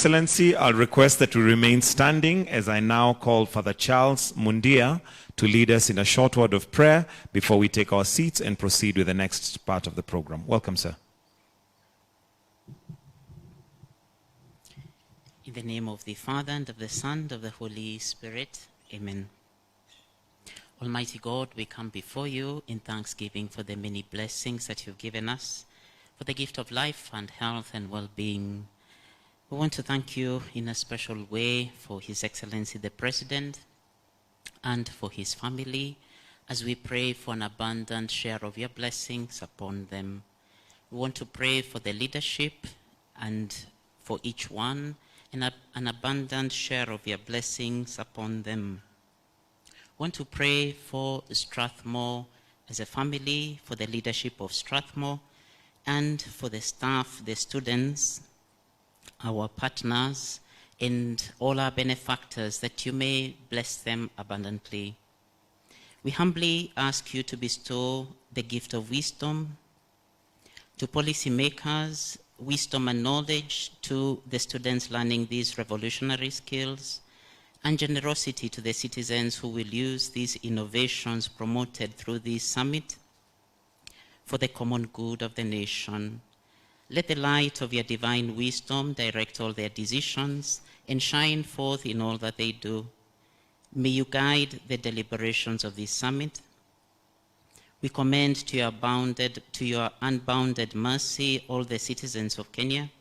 Excellency, I'll request that we remain standing as I now call Father Charles Mundia to lead us in a short word of prayer before we take our seats and proceed with the next part of the program. Welcome, sir. In the name of the Father, and of the Son, and of the Holy Spirit. Amen. Almighty God, we come before you in thanksgiving for the many blessings that you've given us, for the gift of life and health and well-being. We want to thank you in a special way for His Excellency the President and for his family, as we pray for an abundant share of your blessings upon them. We want to pray for the leadership and for each one, and an abundant share of your blessings upon them. We want to pray for Strathmore as a family, for the leadership of Strathmore, and for the staff, the students, our partners, and all our benefactors, that you may bless them abundantly. We humbly ask you to bestow the gift of wisdom to policymakers, wisdom and knowledge to the students learning these revolutionary skills, and generosity to the citizens who will use these innovations promoted through this summit for the common good of the nation. Let the light of your divine wisdom direct all their decisions and shine forth in all that they do. May you guide the deliberations of this summit. We commend to your unbounded mercy all the citizens of Kenya,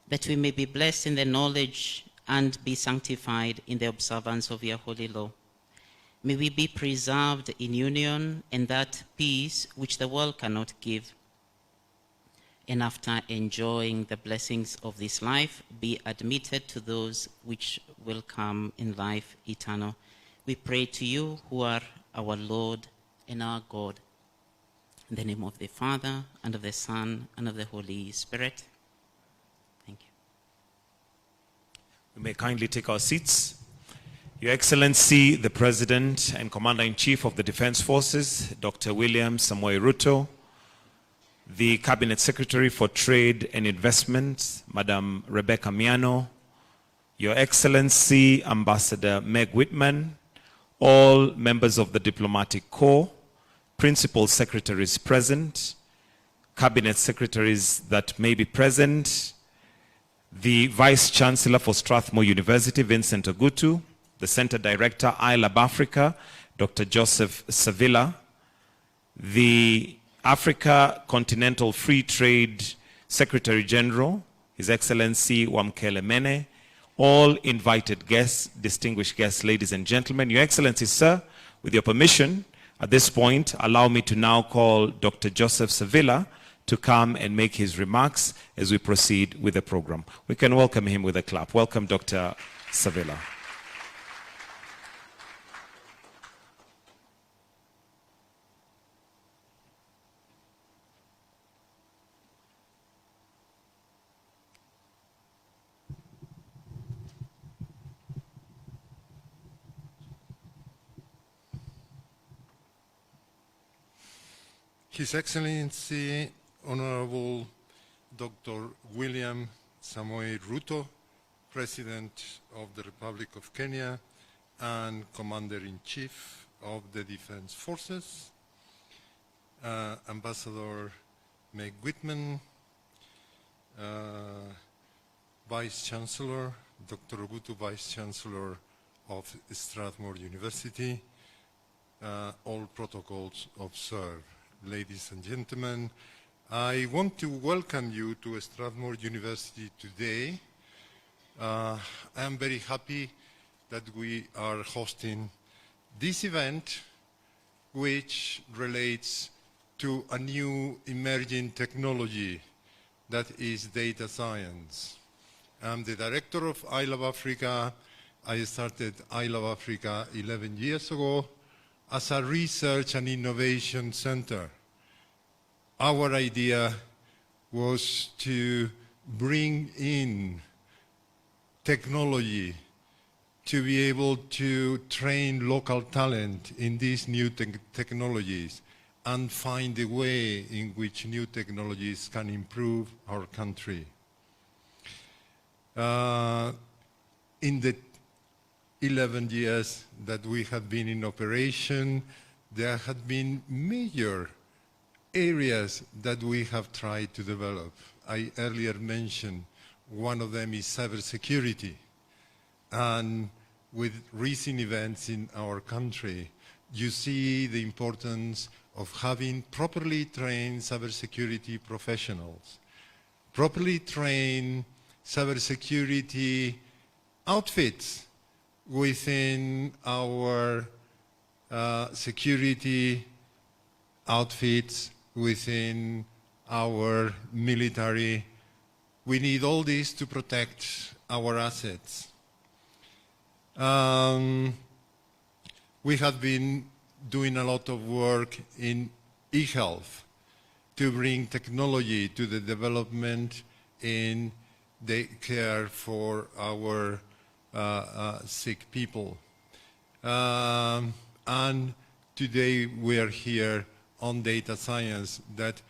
that we may be blessed in the knowledge and be sanctified in the observance of your holy law. May we be preserved in union and that peace which the world cannot give. And after enjoying the blessings of this life, be admitted to those which will come in life eternal. We pray to you, who are our Lord and our God. In the name of the Father, and of the Son, and of the Holy Spirit. Thank you. We may kindly take our seats. Your Excellency, the President and Commander-in-Chief of the Defense Forces, Dr. William Samoei Ruto, the Cabinet Secretary for Trade and Investment, Madam Rebecca Miano, Your Excellency, Ambassador Meg Whitman, all members of the Diplomatic Corps, Principal Secretaries present, Cabinet Secretaries that may be present, the Vice Chancellor for Strathmore University, Vincent Ogutu, the Center Director, ILAB Africa, Dr. Joseph Savilla, the Africa Continental Free Trade Secretary General, His Excellency Wamkele Mene, all invited guests, distinguished guests, ladies and gentlemen. Your Excellency, sir, with your permission, at this point, allow me to now call Dr. Joseph Savilla to come and make his remarks as we proceed with the program. We can welcome him with a clap. Welcome, Dr. Savilla. His Excellency, Honorable Dr. William Samoei Ruto, President of the Republic of Kenya and Commander-in-Chief of the Defense Forces, Ambassador Meg Whitman, Vice Chancellor, Dr. Ogutu, Vice Chancellor of Strathmore University, all protocols observed. Ladies and gentlemen, I want to welcome you to Strathmore University today. I am very happy that we are hosting this event, which relates to a new emerging technology that is data science. I'm the director of ILAB Africa. I started ILAB Africa 11 years ago as a research and innovation center. Our idea was to bring in technology to be able to train local talent in these new technologies and find a way in which new technologies can improve our country. In the 11 years that we have been in operation, there have been major areas that we have tried to develop. I earlier mentioned one of them is cybersecurity. And with recent events in our country, you see the importance of having properly trained cybersecurity professionals, properly trained cybersecurity outfits within our security outfits, within our military. We need all this to protect our assets. We have been doing a lot of work in e-health to bring technology to the development in the care for our sick people. And today we are here on data science that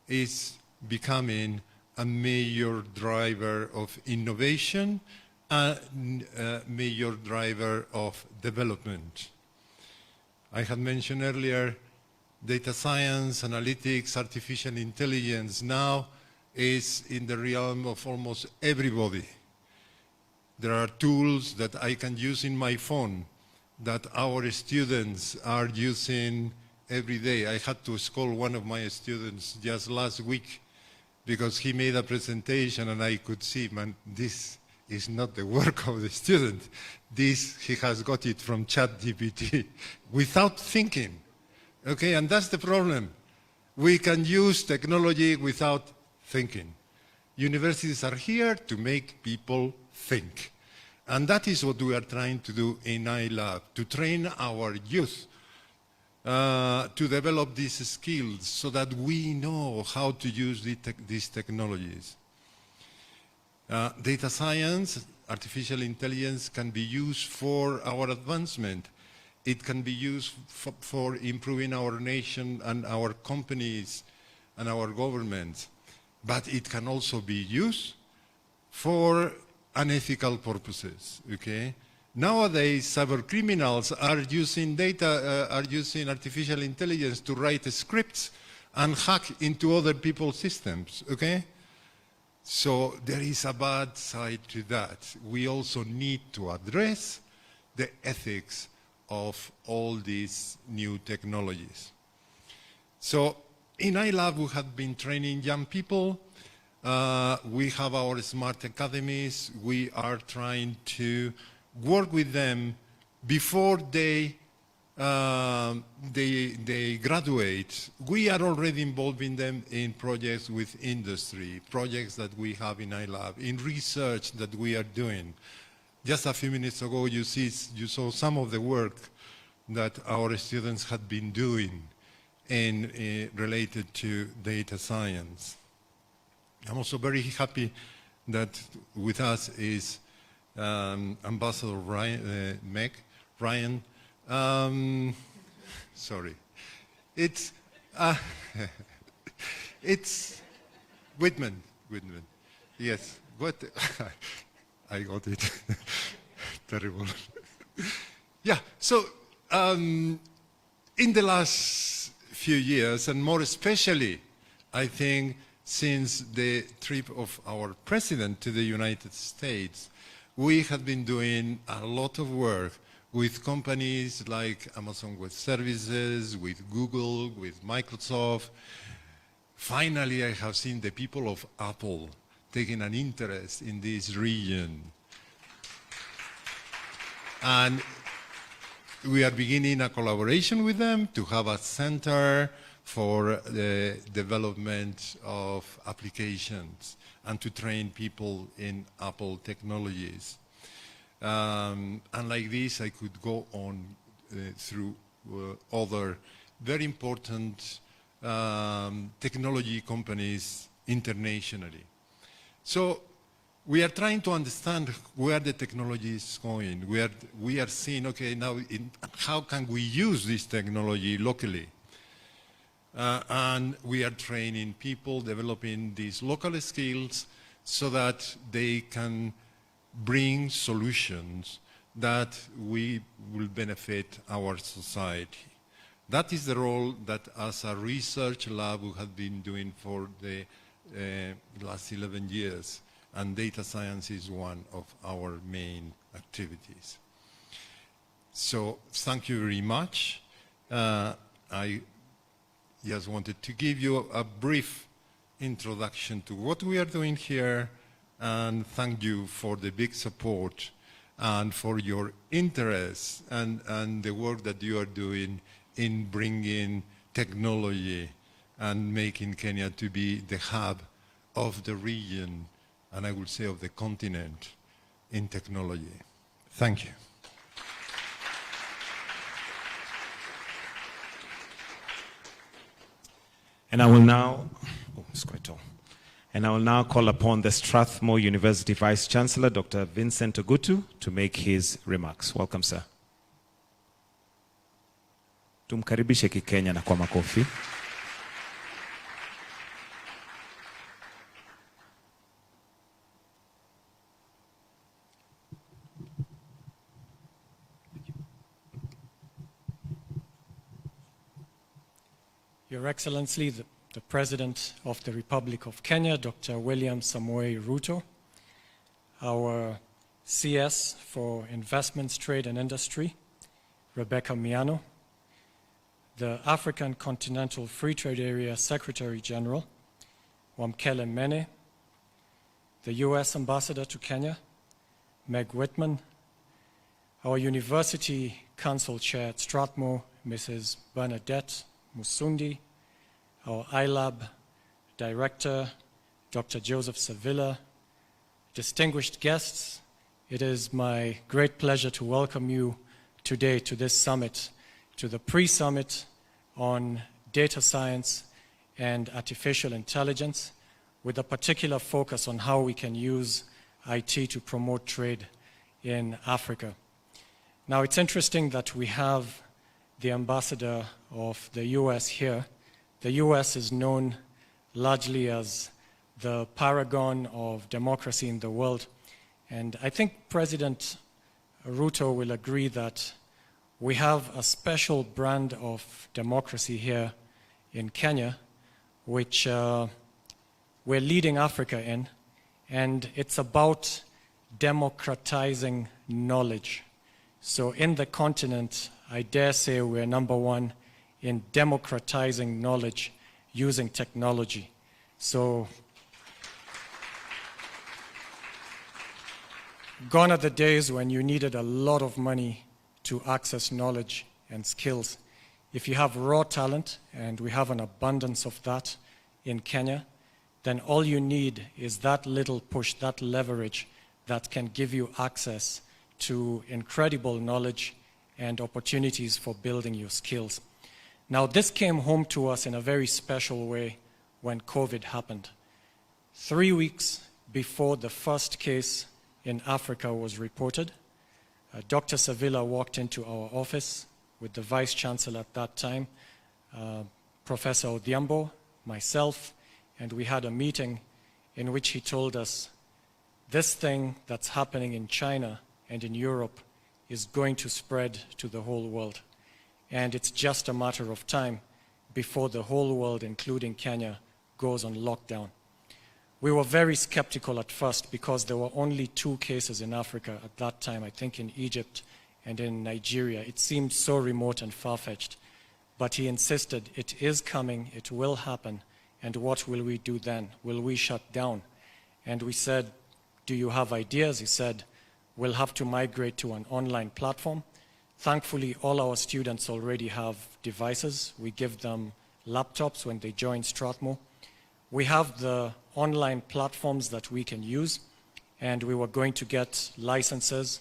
is becoming a major driver of innovation and a major driver of development. I had mentioned earlier data science, analytics, artificial intelligence now is in the realm of almost everybody. There are tools that I can use in my phone that our students are using every day. I had to scold one of my students just last week because he made a presentation and I could see, man, this is not the work of the student. This, he has got it from ChatGPT without thinking. Okay, and that's the problem. We can use technology without thinking. Universities are here to make people think. And that is what we are trying to do in iLab, to train our youth to develop these skills so that we know how to use these technologies. Data science, artificial intelligence can be used for our advancement. It can be used for improving our nation and our companies and our governments. But it can also be used for unethical purposes, okay? Nowadays, cyber criminals are using artificial intelligence to write scripts and hack into other people's systems, okay? So there is a bad side to that. We also need to address the ethics of all these new technologies. So in iLab, we have been training young people. We have our smart academies. We are trying to work with them before they graduate. We are already involving them in projects with industry, projects that we have in iLab, in research that we are doing. Just a few minutes ago, you saw some of the work that our students had been doing related to data science. I'm also very happy that with us is Ambassador Ryan. Sorry. It's Whitman. Yes. What? I got it. Terrible. Yeah. So in the last few years, and more especially, I think, since the trip of our president to the United States, we have been doing a lot of work with companies like Amazon Web Services, with Google, with Microsoft. Finally, I have seen the people of Apple taking an interest in this region. And we are beginning a collaboration with them to have a center for the development of applications and to train people in Apple technologies. And like this, I could go on through other very important technology companies internationally. So we are trying to understand where the technology is going. We are seeing, okay, now how can we use this technology locally? And we are training people, developing these local skills so that they can bring solutions that we will benefit our society. That is the role that as a research lab we have been doing for the last 11 years, and data science is one of our main activities. So thank you very much. I just wanted to give you a brief introduction to what we are doing here, and thank you for the big support and for your interest and the work that you are doing in bringing technology and making Kenya to be the hub of the region, and I would say of the continent, in technology. Thank you. And I will now, oh, it's quite tall. And I will now call upon the Strathmore University Vice Chancellor, Dr. Vincent Ogutu, to make his remarks. Welcome, sir. Tumkaribishe Kikenya na kwa makofi. Your Excellency, the President of the Republic of Kenya, Dr. William Samoei Ruto, our CS for Investments, Trade and Industry, Rebecca Miano, the African Continental Free Trade Area Secretary General, Wamkele Mene, the US Ambassador to Kenya, Meg Whitman, our University Council Chair at Strathmore, Mrs. Bernadette Musundi, our iLab Director, Dr. Joseph Sevilla, distinguished guests, it is my great pleasure to welcome you today to this summit, to the pre-summit on data science and artificial intelligence, with a particular focus on how we can use IT to promote trade in Africa. Now, it's interesting that we have the ambassador of the US here. The US is known largely as the paragon of democracy in the world. And I think President Ruto will agree that we have a special brand of democracy here in Kenya, which we're leading Africa in, and it's about democratizing knowledge. So in the continent, I dare say we're number one in democratizing knowledge using technology. So gone are the days when you needed a lot of money to access knowledge and skills. If you have raw talent, and we have an abundance of that in Kenya, then all you need is that little push, that leverage that can give you access to incredible knowledge and opportunities for building your skills. Now, this came home to us in a very special way when COVID happened. 3 weeks before the first case in Africa was reported, Dr. Sevilla walked into our office with the Vice Chancellor at that time, Professor Odhiambo, myself, and we had a meeting in which he told us, this thing that's happening in China and in Europe is going to spread to the whole world. And it's just a matter of time before the whole world, including Kenya, goes on lockdown. We were very skeptical at first because there were only 2 cases in Africa at that time, I think in Egypt and in Nigeria. It seemed so remote and far-fetched. But he insisted, it is coming, it will happen, and what will we do then? Will we shut down? And we said, do you have ideas? He said, we'll have to migrate to an online platform. Thankfully, all our students already have devices. We give them laptops when they join Strathmore. We have the online platforms that we can use, and we were going to get licenses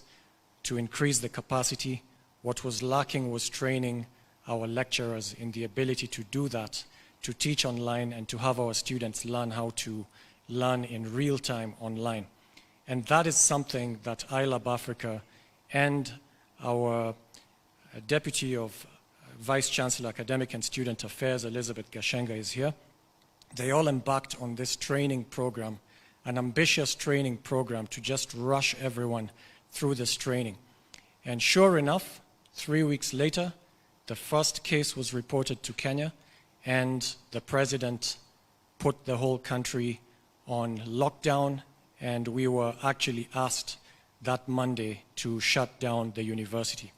to increase the capacity. What was lacking was training our lecturers in the ability to do that, to teach online and to have our students learn how to learn in real time online. And that is something that iLab Africa and our Deputy of Vice Chancellor, Academic and Student Affairs, Elizabeth Gashenga, is here. They all embarked on this training program an ambitious training program to just rush everyone through this training. And sure enough, 3 weeks later, the first case was reported to Kenya, and the president put the whole country on lockdown, and we were actually asked that Monday to shut down the university.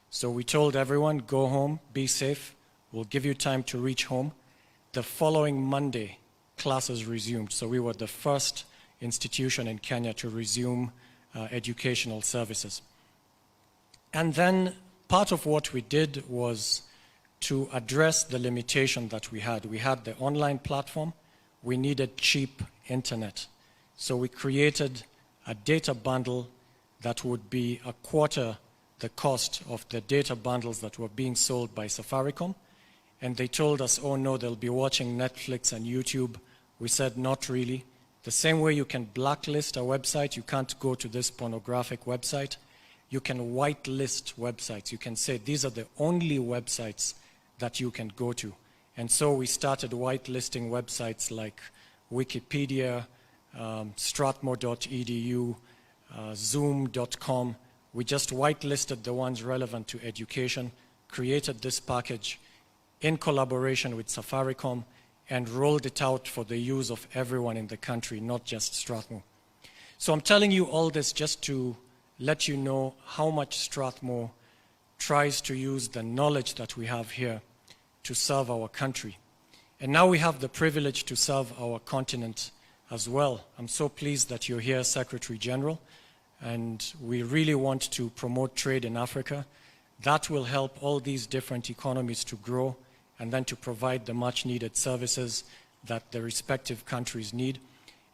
So we told everyone, go home, be safe, we'll give you time to reach home. The following Monday, classes resumed. So we were the first institution in Kenya to resume educational services. And then part of what we did was to address the limitation that we had. We had the online platform, we needed cheap internet. So we created a data bundle that would be a quarter the cost of the data bundles that were being sold by Safaricom. And they told us, oh no, they'll be watching Netflix and YouTube. We said, not really. The same way you can blacklist a website, you can't go to this pornographic website. You can whitelist websites. You can say, these are the only websites that you can go to. And so we started whitelisting websites like Wikipedia, Strathmore.edu, Zoom.com. We just whitelisted the ones relevant to education, created this package in collaboration with Safaricom, and rolled it out for the use of everyone in the country, not just Strathmore. So I'm telling you all this just to let you know how much Strathmore tries to use the knowledge that we have here to serve our country. And now we have the privilege to serve our continent as well. I'm so pleased that you're here, Secretary General, and we really want to promote trade in Africa. That will help all these different economies to grow and then to provide the much needed services that the respective countries need.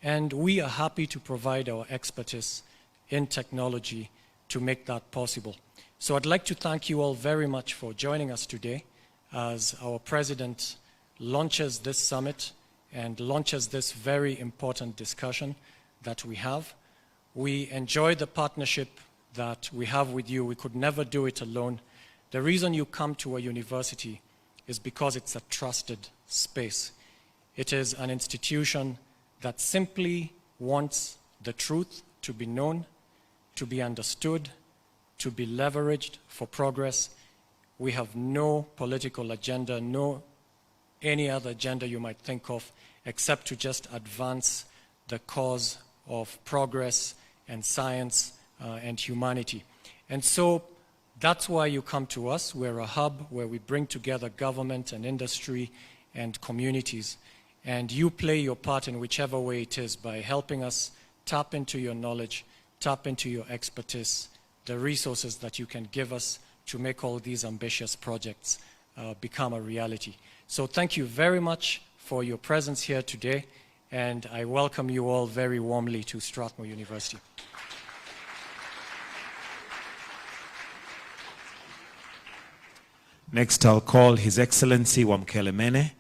And we are happy to provide our expertise in technology to make that possible. So I'd like to thank you all very much for joining us today as our President launches this summit and launches this very important discussion that we have. We enjoy the partnership that we have with you. We could never do it alone. The reason you come to a university is because it's a trusted space. It is an institution that simply wants the truth to be known, to be understood, to be leveraged for progress. We have no political agenda, no any other agenda you might think of, except to just advance the cause of progress and science and humanity. And so that's why you come to us. We're a hub where we bring together government and industry and communities. And you play your part in whichever way it is by helping us tap into your knowledge, tap into your expertise, the resources that you can give us to make all these ambitious projects become a reality. So thank you very much for your presence here today, and I welcome you all very warmly to Strathmore University. Next, I'll call His Excellency Wamkele Mene,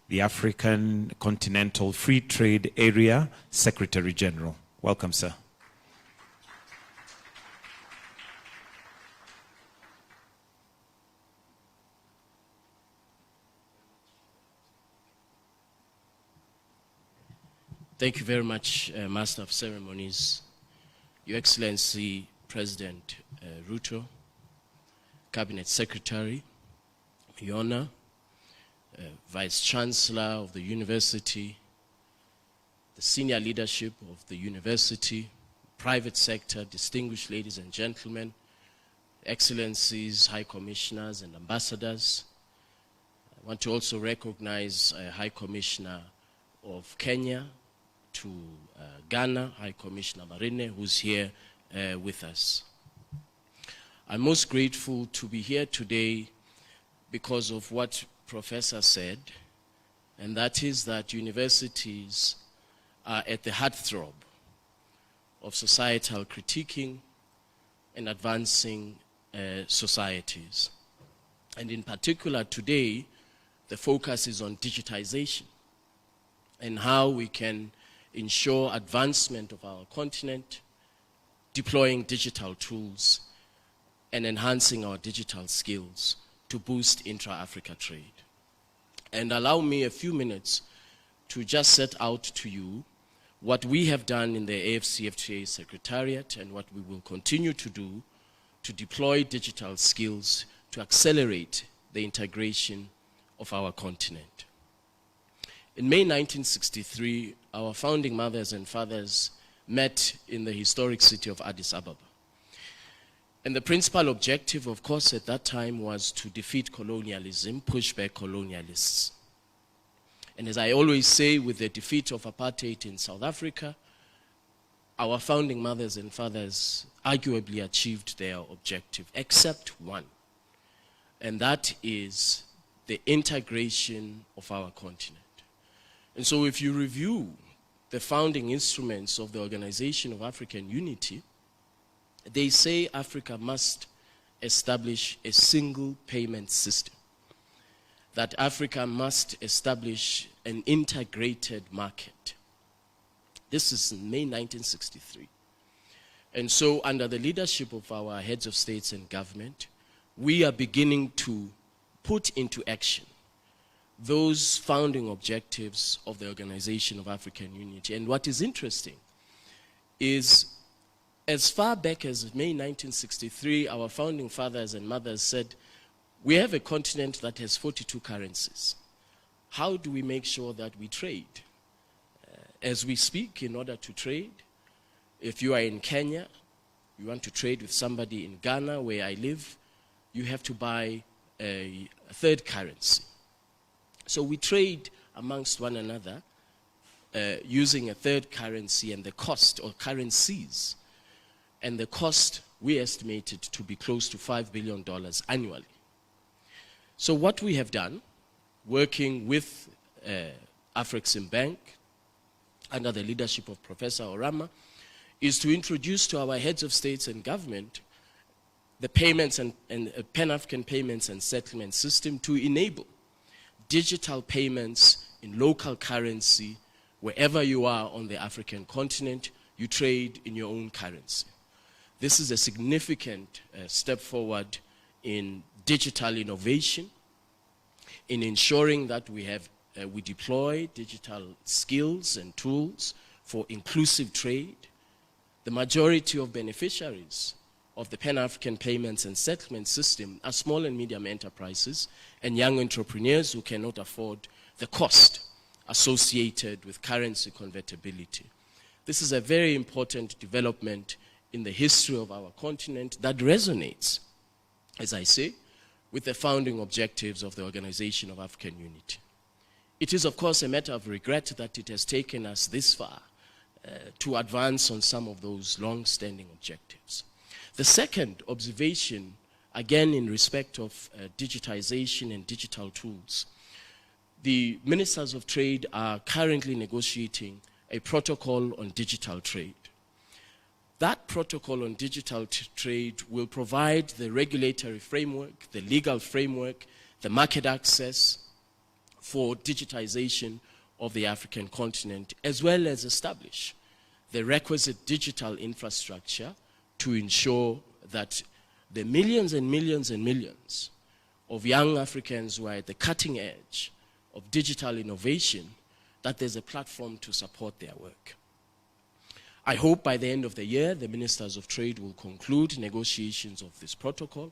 the African Continental Free Trade Area Secretary General. Welcome, sir. Thank you very much, Master of Ceremonies, Your Excellency President Ruto, Cabinet Secretary, Yona, Vice Chancellor of the University, the senior leadership of the University, private sector, distinguished ladies and gentlemen, Excellencies, High Commissioners and Ambassadors. I want to also recognize High Commissioner of Kenya to Ghana, High Commissioner Marine, who's here with us. I'm most grateful to be here today because of what Professor said, and that is that universities are at the heartthrob of societal critiquing and advancing societies. And in particular today, the focus is on digitization and how we can ensure advancement of our continent, deploying digital tools and enhancing our digital skills to boost intra-Africa trade. And allow me a few minutes to just set out to you what we have done in the AFCFTA Secretariat and what we will continue to do to deploy digital skills to accelerate the integration of our continent. In May 1963, our founding mothers and fathers met in the historic city of Addis Ababa. And the principal objective, of course, at that time was to defeat colonialism, push back colonialists. And as I always say, with the defeat of apartheid in South Africa, our founding mothers and fathers arguably achieved their objective, except one. And that is the integration of our continent. And so if you review the founding instruments of the Organization of African Unity, they say Africa must establish a single payment system, that Africa must establish an integrated market. This is in May 1963. And so under the leadership of our heads of states and government, we are beginning to put into action those founding objectives of the Organization of African Unity. And what is interesting is, as far back as May 1963, our founding fathers and mothers said, we have a continent that has 42 currencies. How do we make sure that we trade? As we speak, in order to trade, if you are in Kenya, you want to trade with somebody in Ghana, where I live, you have to buy a third currency. So we trade amongst one another using a third currency, and the cost, or currencies, and the cost we estimated to be close to $5 billion annually. So what we have done, working with Afrexim Bank, under the leadership of Professor Orama, is to introduce to our heads of states and government the payments and Pan-African payments and settlement system to enable digital payments in local currency. Wherever you are on the African continent, you trade in your own currency. This is a significant step forward in digital innovation, in ensuring that we deploy digital skills and tools for inclusive trade. The majority of beneficiaries of the Pan-African payments and settlement system are small and medium enterprises and young entrepreneurs who cannot afford the cost associated with currency convertibility. This is a very important development in the history of our continent that resonates, as I say, with the founding objectives of the Organization of African Unity. It is, of course, a matter of regret that it has taken us this far to advance on some of those long-standing objectives. The second observation, again in respect of digitization and digital tools, the ministers of trade are currently negotiating a protocol on digital trade. That protocol on digital trade will provide the regulatory framework, the legal framework, the market access for digitization of the African continent, as well as establish the requisite digital infrastructure to ensure that the millions and millions and millions of young Africans who are at the cutting edge of digital innovation, that there's a platform to support their work. I hope by the end of the year, the Ministers of Trade will conclude negotiations of this protocol,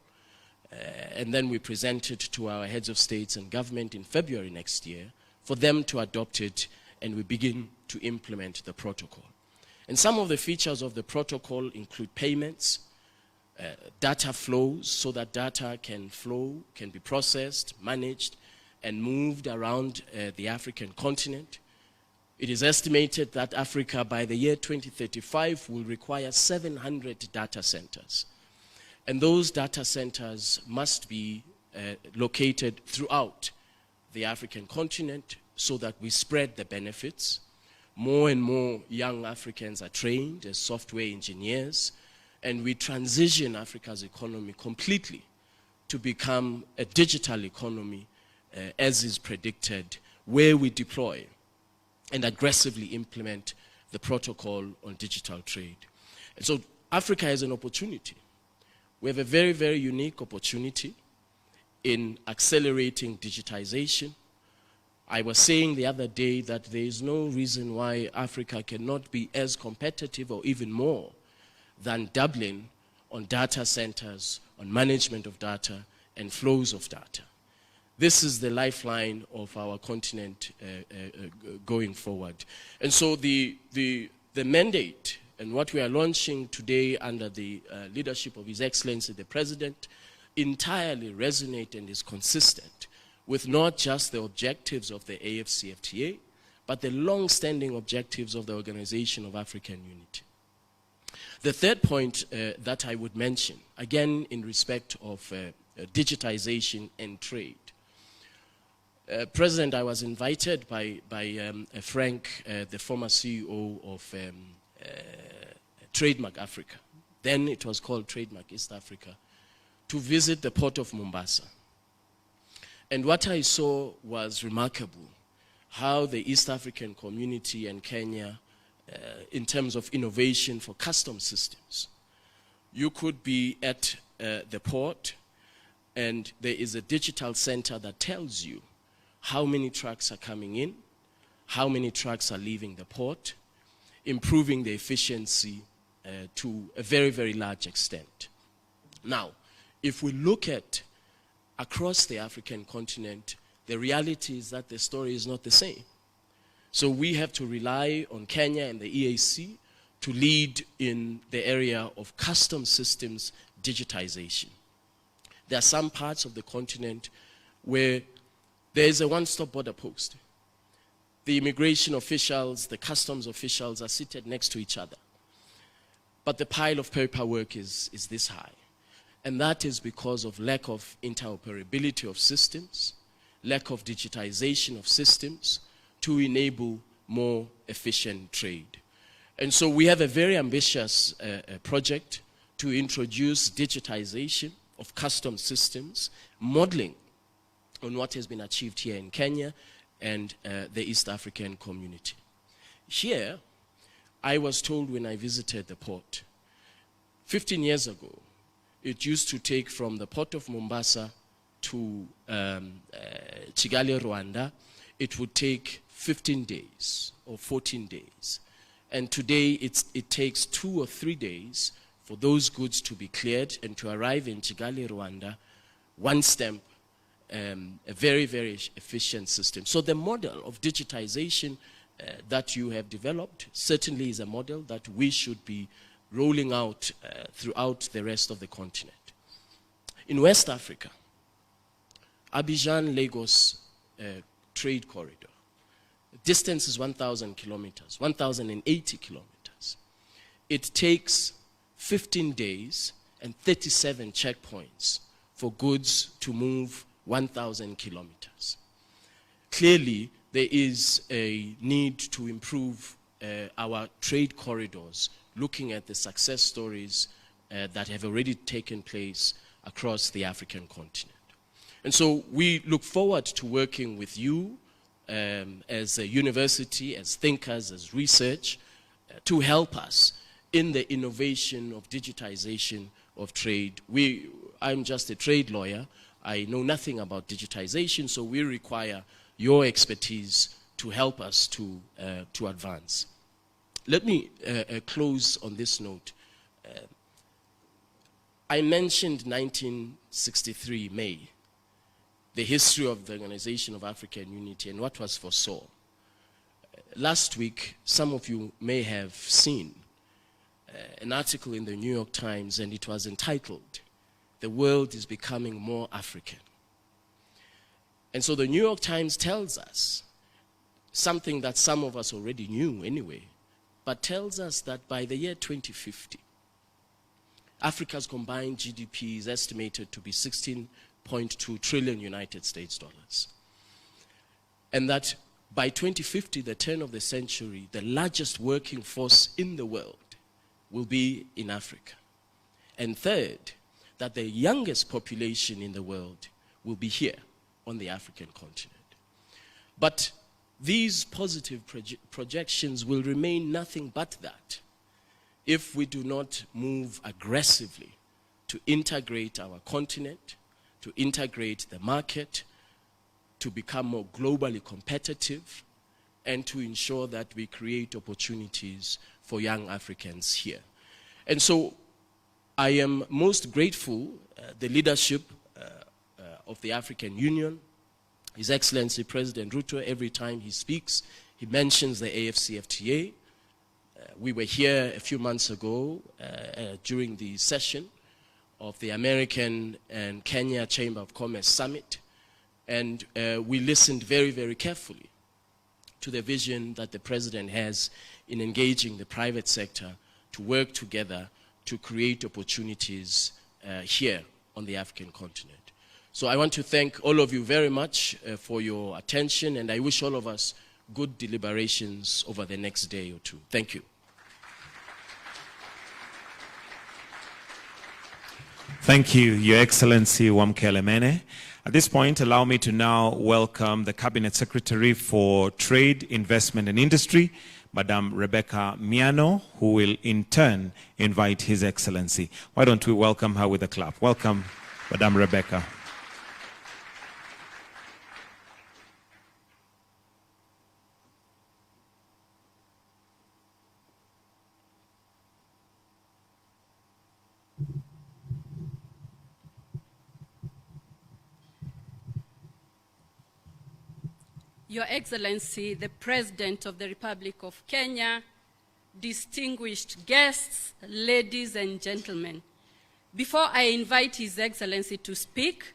and then we present it to our heads of states and government in February next year for them to adopt it, and we begin to implement the protocol. And some of the features of the protocol include payments, data flows, so that data can flow, can be processed, managed, and moved around the African continent. It is estimated that Africa, by the year 2035, will require 700 data centers. And those data centers must be located throughout the African continent so that we spread the benefits. More and more young Africans are trained as software engineers, and we transition Africa's economy completely to become a digital economy, as is predicted, where we deploy and aggressively implement the protocol on digital trade. And so Africa has an opportunity. We have a very, very unique opportunity in accelerating digitization, I was saying the other day that there is no reason why Africa cannot be as competitive or even more than Dublin on data centers, on management of data, and flows of data. This is the lifeline of our continent going forward. And so the mandate and what we are launching today under the leadership of His Excellency the President entirely resonate and is consistent with not just the objectives of the AFCFTA, but the long-standing objectives of the Organization of African Unity. The third point that I would mention, again in respect of digitization and trade. President, I was invited by Frank, the former CEO of Trademark Africa, then it was called Trademark East Africa, to visit the port of Mombasa. And what I saw was remarkable, how the East African community and Kenya, in terms of innovation for customs systems. You could be at the port and there is a digital center that tells you how many trucks are coming in, how many trucks are leaving the port, improving the efficiency to a very, very large extent. Now, if we look at across the African continent, the reality is that the story is not the same. So we have to rely on Kenya and the EAC to lead in the area of customs systems digitization. There are some parts of the continent where there is a one-stop border post. The immigration officials, the customs officials are seated next to each other. But the pile of paperwork is this high. And that is because of lack of interoperability of systems, lack of digitization of systems to enable more efficient trade. And so we have a very ambitious project to introduce digitization of custom systems, modeling on what has been achieved here in Kenya and the East African community. Here, I was told when I visited the port, 15 years ago, it used to take from the port of Mombasa to Kigali, Rwanda, it would take 15 days or 14 days. And today it takes 2 or 3 days for those goods to be cleared and to arrive in Kigali, Rwanda, one stamp, a very, very efficient system. So the model of digitization that you have developed certainly is a model that we should be rolling out throughout the rest of the continent. In West Africa, Abidjan-Lagos trade corridor, distance is 1,000 kilometers, 1,080 kilometers. It takes 15 days and 37 checkpoints for goods to move 1,000 kilometers. Clearly, there is a need to improve our trade corridors, looking at the success stories that have already taken place across the African continent. And so we look forward to working with you as a university, as thinkers, as research, to help us in the innovation of digitization of trade. I'm just a trade lawyer. I know nothing about digitization, so we require your expertise to help us to advance. Let me close on this note. I mentioned 1963, May, the history of the Organization of African Unity and what was foresaw. Last week, some of you may have seen an article in the New York Times, and it was entitled, "The World is Becoming More African." And so the New York Times tells us something that some of us already knew anyway, but tells us that by the year 2050, Africa's combined GDP is estimated to be 16.2 trillion United States dollars. And that by 2050, the turn of the century, the largest working force in the world will be in Africa. And third, that the youngest population in the world will be here on the African continent. But these positive projections will remain nothing but that if we do not move aggressively to integrate our continent, to integrate the market, to become more globally competitive and to ensure that we create opportunities for young Africans here. And so I am most grateful the leadership of the African Union, His Excellency President Ruto. Every time he speaks, he mentions the AFCFTA. We were here a few months ago during the session of the American and Kenya Chamber of Commerce Summit, and we listened very, very carefully to the vision that the President has in engaging the private sector to work together to create opportunities here on the African continent. So I want to thank all of you very much for your attention, and I wish all of us good deliberations over the next day or two. Thank you. Thank you, Your Excellency Wamkele Mene. At this point, allow me to now welcome the Cabinet Secretary for Trade, Investment and Industry, Madam Rebecca Miano, who will in turn invite His Excellency. Why don't we welcome her with a clap? Welcome, Madam Rebecca. Your Excellency, the President of the Republic of Kenya, distinguished guests, ladies and gentlemen. Before I invite His Excellency to speak,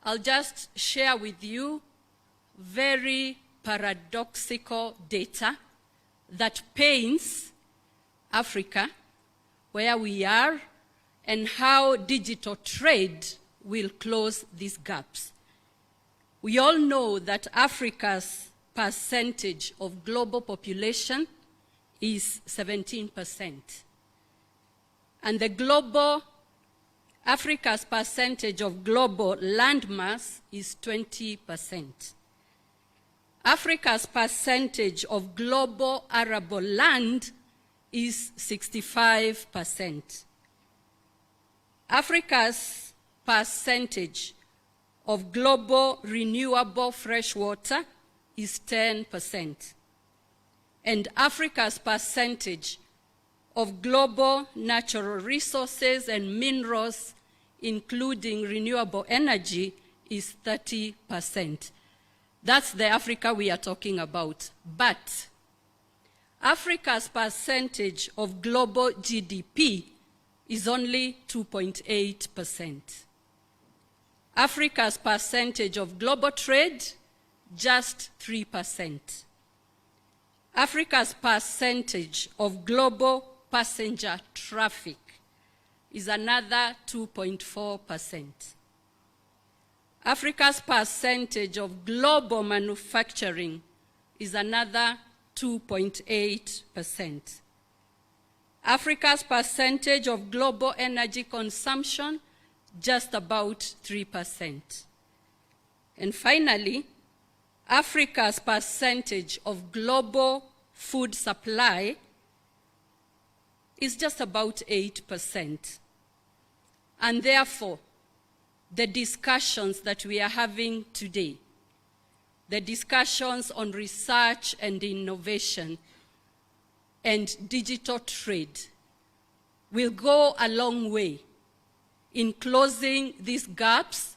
I'll just share with you very paradoxical data that paints Africa, where we are, and how digital trade will close these gaps. We all know that Africa's percentage of global population is 17%. And Africa's percentage of global landmass is 20%. Africa's percentage of global arable land is 65%. Africa's percentage of global renewable fresh water is 10%. And Africa's percentage of global natural resources and minerals, including renewable energy, is 30%. That's the Africa we are talking about. But Africa's percentage of global GDP is only 2.8%. Africa's percentage of global trade, just 3%. Africa's percentage of global passenger traffic is another 2.4%. Africa's percentage of global manufacturing is another 2.8%. Africa's percentage of global energy consumption, just about 3%. And finally, Africa's percentage of global food supply is just about 8%. And therefore, the discussions that we are having today, the discussions on research and innovation and digital trade, will go a long way in closing these gaps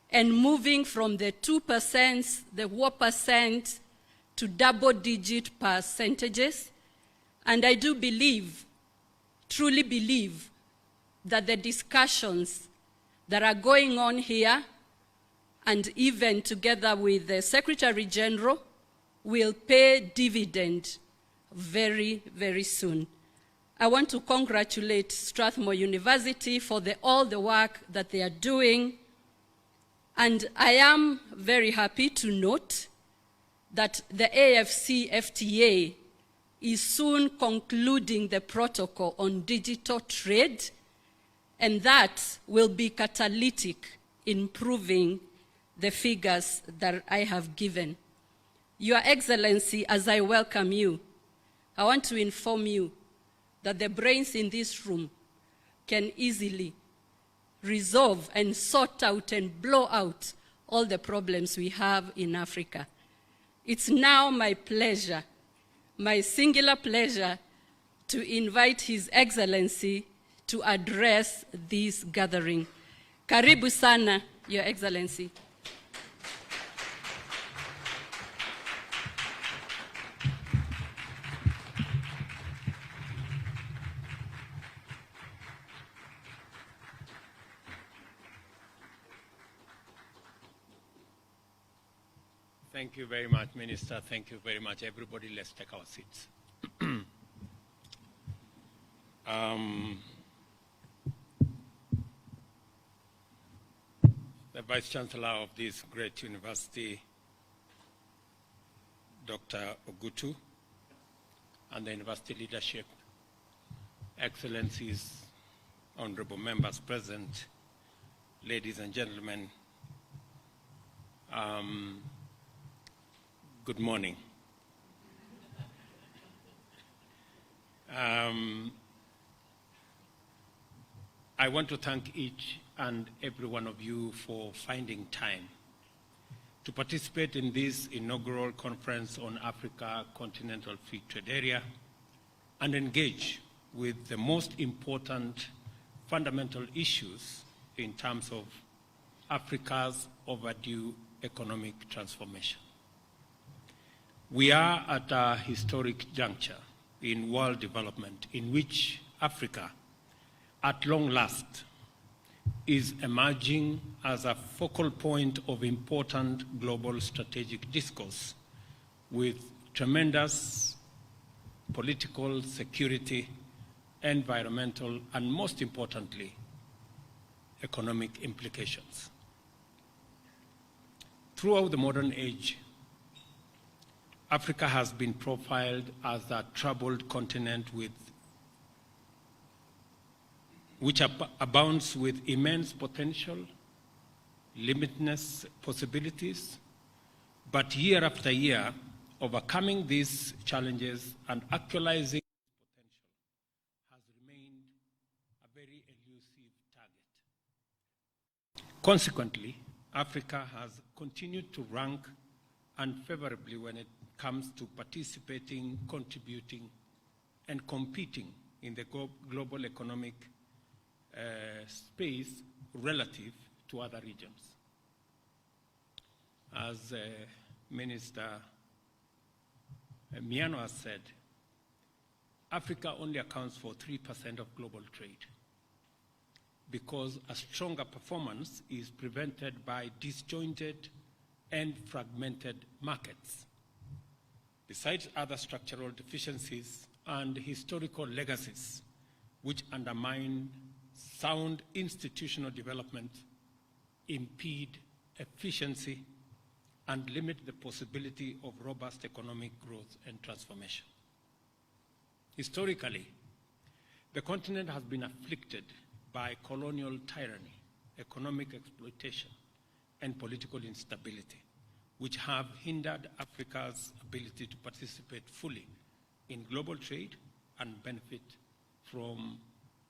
and moving from the 2%, the 1%, to double-digit percentages. And I do believe, truly believe, that the discussions that are going on here, and even together with the Secretary General, will pay dividend very, very soon. I want to congratulate Strathmore University for all the work that they are doing. And I am very happy to note that the AFCFTA is soon concluding the protocol on digital trade, and that will be catalytic in improving the figures that I have given. Your Excellency, as I welcome you, I want to inform you that the brains in this room can easily resolve and sort out and blow out all the problems we have in Africa. It's now my pleasure, my singular pleasure, to invite His Excellency to address this gathering. Karibu sana, Your Excellency. Thank you very much, Minister. Thank you very much, everybody. Let's take our seats. The Vice Chancellor of this great university, Dr. Ogutu, and the university leadership, Excellencies, honorable members present, ladies and gentlemen, good morning. I want to thank each and every one of you for finding time to participate in this inaugural conference on Africa Continental Free Trade Area and engage with the most important fundamental issues in terms of Africa's overdue economic transformation. We are at a historic juncture in world development in which Africa, at long last, is emerging as a focal point of important global strategic discourse with tremendous political, security, environmental, and most importantly, economic implications. Throughout the modern age, Africa has been profiled as a troubled continent which abounds with immense potential, limitless possibilities, but year after year, overcoming these challenges and actualizing potential has remained a very elusive target. Consequently, Africa has continued to rank unfavorably when it comes to participating, contributing, and competing in the global economic space relative to other regions. As Minister Miano has said, Africa only accounts for 3% of global trade because a stronger performance is prevented by disjointed and fragmented markets. Besides other structural deficiencies and historical legacies which undermine sound institutional development, impede efficiency, and limit the possibility of robust economic growth and transformation. Historically, the continent has been afflicted by colonial tyranny, economic exploitation, and political instability, which have hindered Africa's ability to participate fully in global trade and benefit from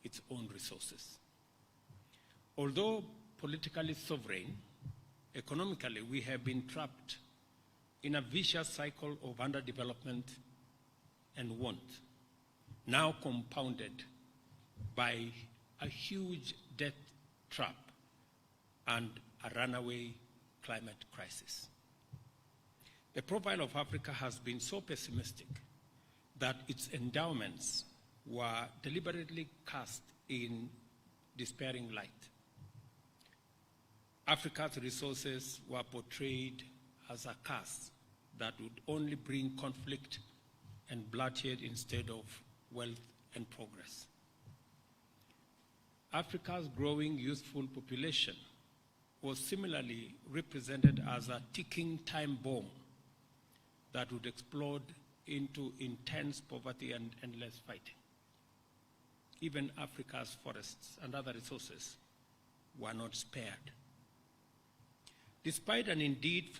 its own resources. Although politically sovereign, economically we have been trapped in a vicious cycle of underdevelopment and want, now compounded by a huge debt trap and a runaway climate crisis. The profile of Africa has been so pessimistic that its endowments were deliberately cast in despairing light. Africa's resources were portrayed as a curse that would only bring conflict and bloodshed instead of wealth and progress. Africa's growing youthful population was similarly represented as a ticking time bomb that would explode into intense poverty and endless fighting. Even Africa's forests and other resources were not spared. Despite an indeed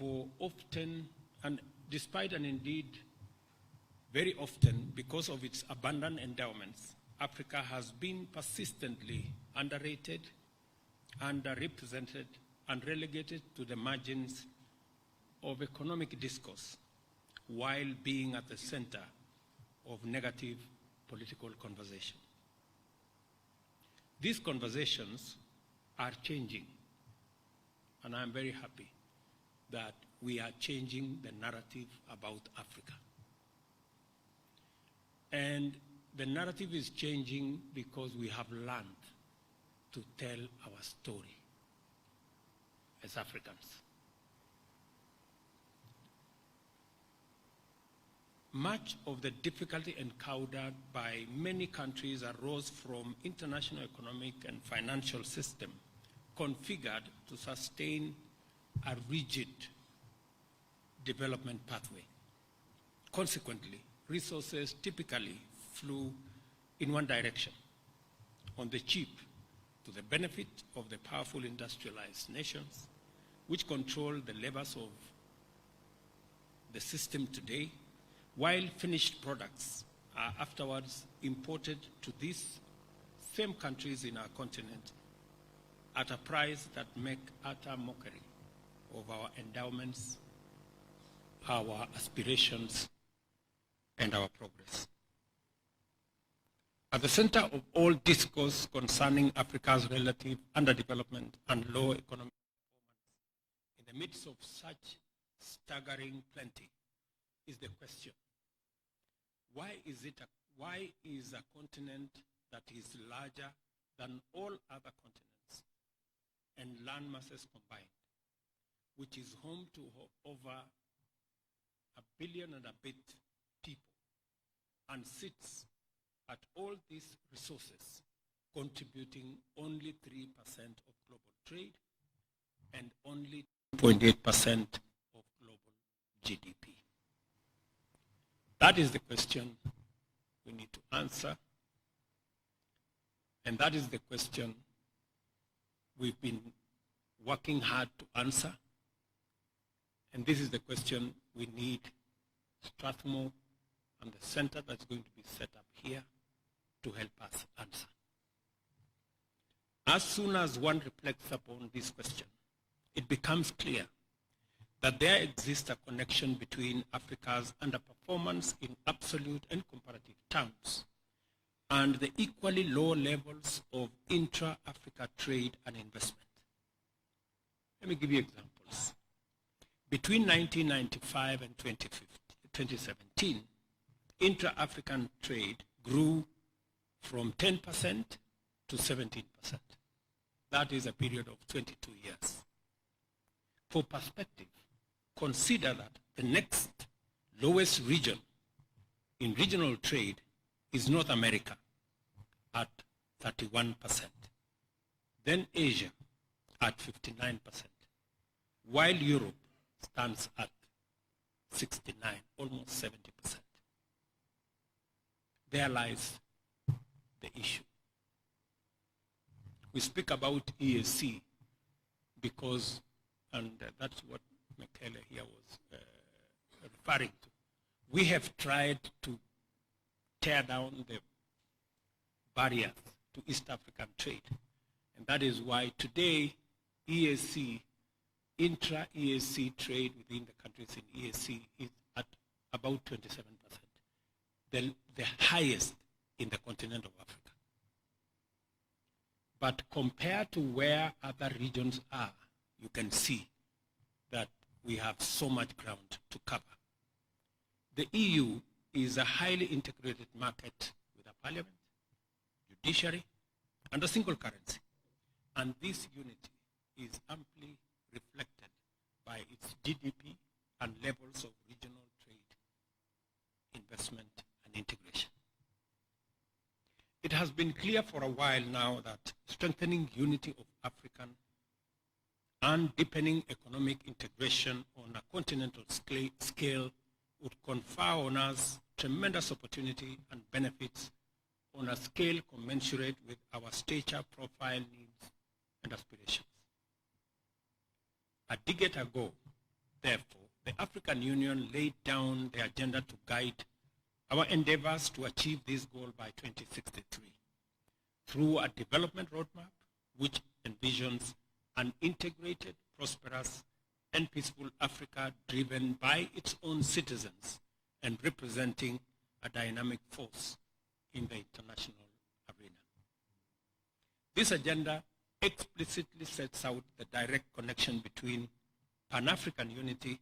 very often, because of its abundant endowments, Africa has been persistently underrated, underrepresented, and relegated to the margins of economic discourse while being at the center of negative political conversation. These conversations are changing, and I'm very happy that we are changing the narrative about Africa. And the narrative is changing because we have learned to tell our story as Africans. Much of the difficulty encountered by many countries arose from international economic and financial system configured to sustain a rigid development pathway. Consequently, resources typically flew in one direction, on the cheap, to the benefit of the powerful industrialized nations, which control the levers of the system today, while finished products are afterwards imported to these same countries in our continent at a price that make utter mockery of our endowments, our aspirations, and our progress. At the center of all discourse concerning Africa's relative underdevelopment and low economic performance in the midst of such staggering plenty is the question, why is a continent that is larger than all other continents and land masses combined, which is home to over 1 billion and a bit people, and sits at all these resources, contributing only 3% of global trade and only 2.8% of global GDP? That is the question we need to answer, and that is the question we've been working hard to answer, and this is the question we need Strathmore and the center that's going to be set up here to help us answer. As soon as one reflects upon this question, it becomes clear that there exists a connection between Africa's underperformance in absolute and comparative terms and the equally low levels of intra-Africa trade and investment. Let me give you examples. Between 1995 and 2017, intra-African trade grew from 10% to 17%. That is a period of 22 years. For perspective, consider that the next lowest region in regional trade is North America at 31%, then Asia at 59%, while Europe stands at 69, almost 70%. There lies the issue. We speak about EAC because, and that's what Michele here was referring to, we have tried to tear down the barriers to East African trade. And that is why today EAC, intra-EAC trade within the countries in EAC is at about 27%, the highest in the continent of Africa. But compared to where other regions are, you can see that we have so much ground to cover. The EU is a highly integrated market with a parliament, judiciary, and a single currency. And this unity is amply reflected by its GDP and levels of regional trade, investment, and integration. It has been clear for a while now that strengthening unity of African and deepening economic integration on a continental scale would confer on us tremendous opportunity and benefits on a scale commensurate with our stature, profile, needs, and aspirations. A decade ago, therefore, the African Union laid down the agenda to guide our endeavors to achieve this goal by 2063 through a development roadmap which envisions an integrated, prosperous, and peaceful Africa driven by its own citizens and representing a dynamic force in the international arena. This agenda explicitly sets out the direct connection between Pan-African unity,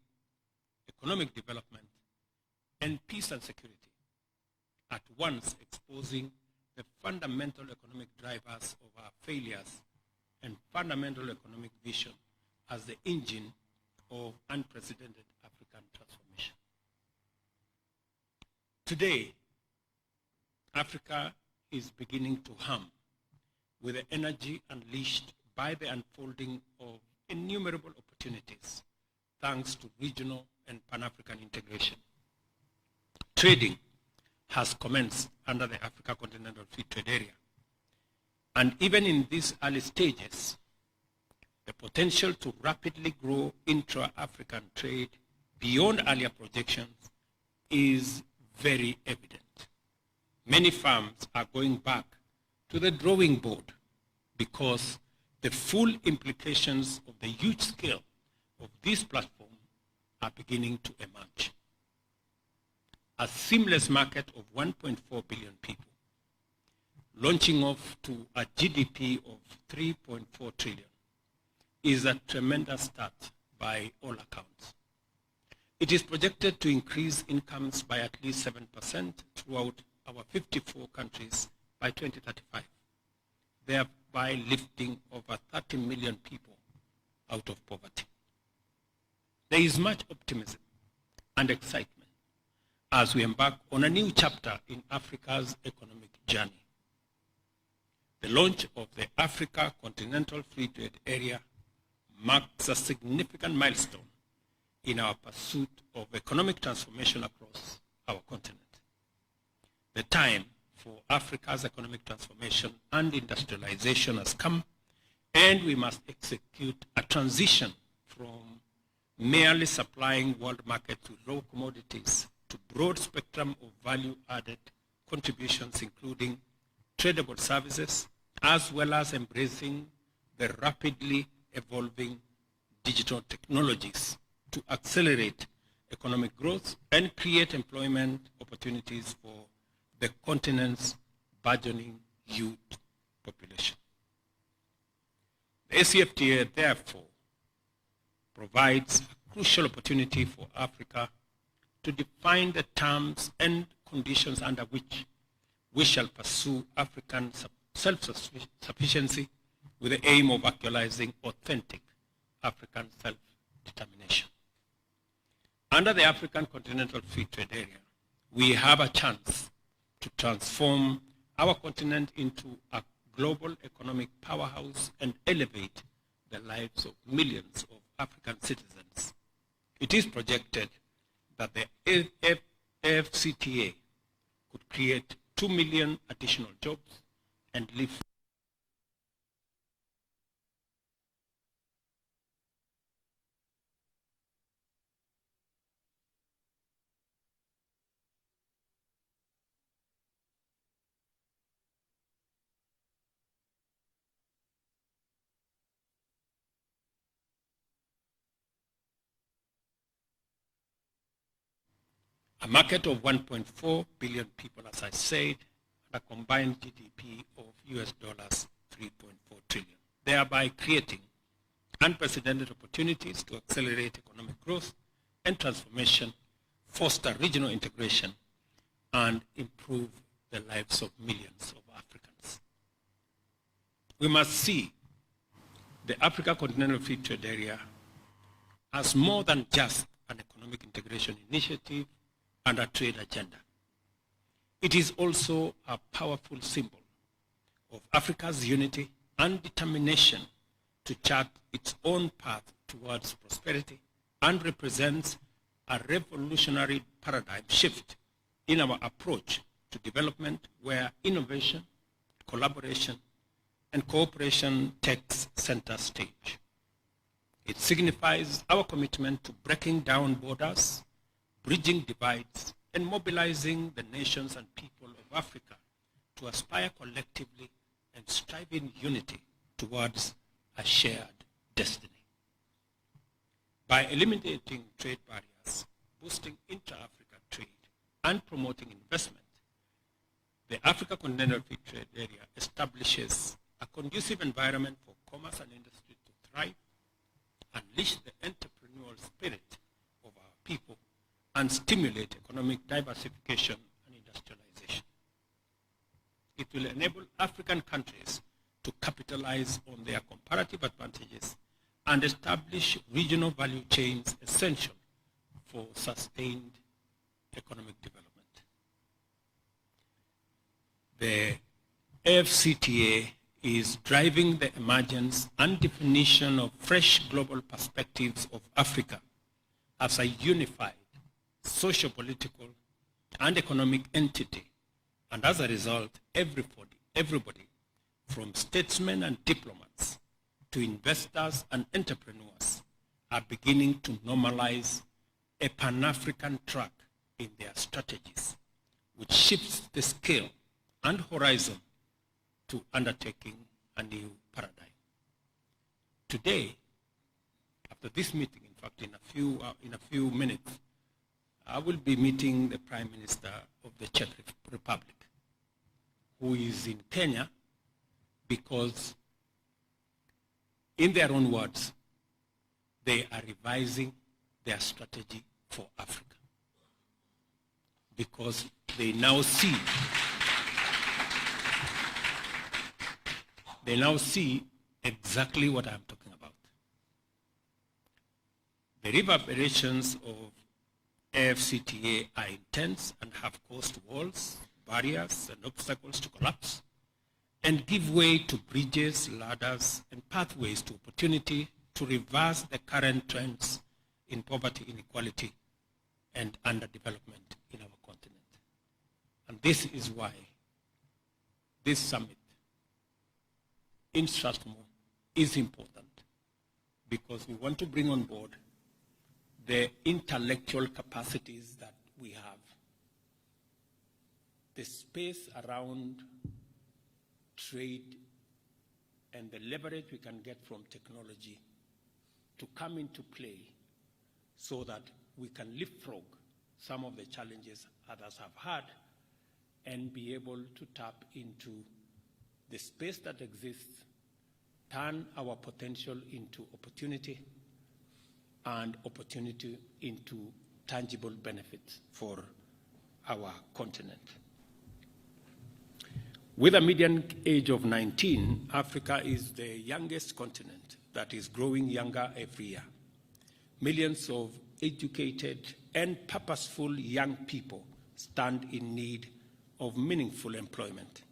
economic development, and peace and security, at once exposing the fundamental economic drivers of our failures and fundamental economic vision as the engine of unprecedented African transformation. Today, Africa is beginning to hum with the energy unleashed by the unfolding of innumerable opportunities thanks to regional and Pan-African integration. Trading has commenced under the Africa Continental Free Trade Area. And even in these early stages, the potential to rapidly grow intra-African trade beyond earlier projections is very evident. Many firms are going back to the drawing board because the full implications of the huge scale of this platform are beginning to emerge. A seamless market of 1.4 billion people, launching off to a GDP of 3.4 trillion, is a tremendous start by all accounts. It is projected to increase incomes by at least 7% throughout our 54 countries by 2035, thereby lifting over 30 million people out of poverty. There is much optimism and excitement as we embark on a new chapter in Africa's economic journey. The launch of the Africa Continental Free Trade Area marks a significant milestone in our pursuit of economic transformation across our continent. The time for Africa's economic transformation and industrialization has come, and we must execute a transition from merely supplying world markets with raw commodities to broad spectrum of value-added contributions, including tradable services, as well as embracing the rapidly evolving digital technologies to accelerate economic growth and create employment opportunities for the continent's burgeoning youth population. The ACFTA, therefore, provides a crucial opportunity for Africa to define the terms and conditions under which we shall pursue African self-sufficiency with the aim of actualizing authentic African self-determination. Under the African Continental Free Trade Area, we have a chance to transform our continent into a global economic powerhouse and elevate the lives of millions of African citizens. It is projected that the AfCFTA could create 2 million additional jobs and lift a market of 1.4 billion people, as I said, and a combined GDP of US dollars 3.4 trillion, thereby creating unprecedented opportunities to accelerate economic growth and transformation, foster regional integration, and improve the lives of millions of Africans. We must see the Africa Continental Free Trade Area as more than just an economic integration initiative and a trade agenda. It is also a powerful symbol of Africa's unity and determination to chart its own path towards prosperity, and represents a revolutionary paradigm shift in our approach to development, where innovation, collaboration, and cooperation takes center stage. It signifies our commitment to breaking down borders, bridging divides, and mobilizing the nations and people of Africa to aspire collectively and strive in unity towards a shared destiny. By eliminating trade barriers, boosting intra-Africa trade, and promoting investment, the Africa Continental Free Trade Area establishes a conducive environment for commerce and industry to thrive, unleash the entrepreneurial spirit of our people, and stimulate economic diversification and industrialization. It will enable African countries to capitalize on their comparative advantages and establish regional value chains essential for sustained economic development. The AFCTA is driving the emergence and definition of fresh global perspectives of Africa as a unified socio-political and economic entity, and as a result, everybody from statesmen and diplomats to investors and entrepreneurs are beginning to normalize a Pan-African track in their strategies, which shifts the scale and horizon to undertaking a new paradigm. Today, after this meeting, in fact, in a few minutes, I will be meeting the Prime Minister of the Czech Republic, who is in Kenya because, in their own words, they are revising their strategy for Africa. Because they now see exactly what I'm talking about. The reverberations of AFCTA are intense and have caused walls, barriers, and obstacles to collapse and give way to bridges, ladders, and pathways to opportunity to reverse the current trends in poverty, inequality, and underdevelopment in our continent. And this is why this summit in Strathmore is important, because we want to bring on board the intellectual capacities that we have, the space around trade, and the leverage we can get from technology to come into play so that we can leapfrog some of the challenges others have had and be able to tap into the space that exists, turn our potential into opportunity, and opportunity into tangible benefits for our continent. With a median age of 19, Africa is the youngest continent that is growing younger every year. Millions of educated and purposeful young people stand in need of meaningful employment.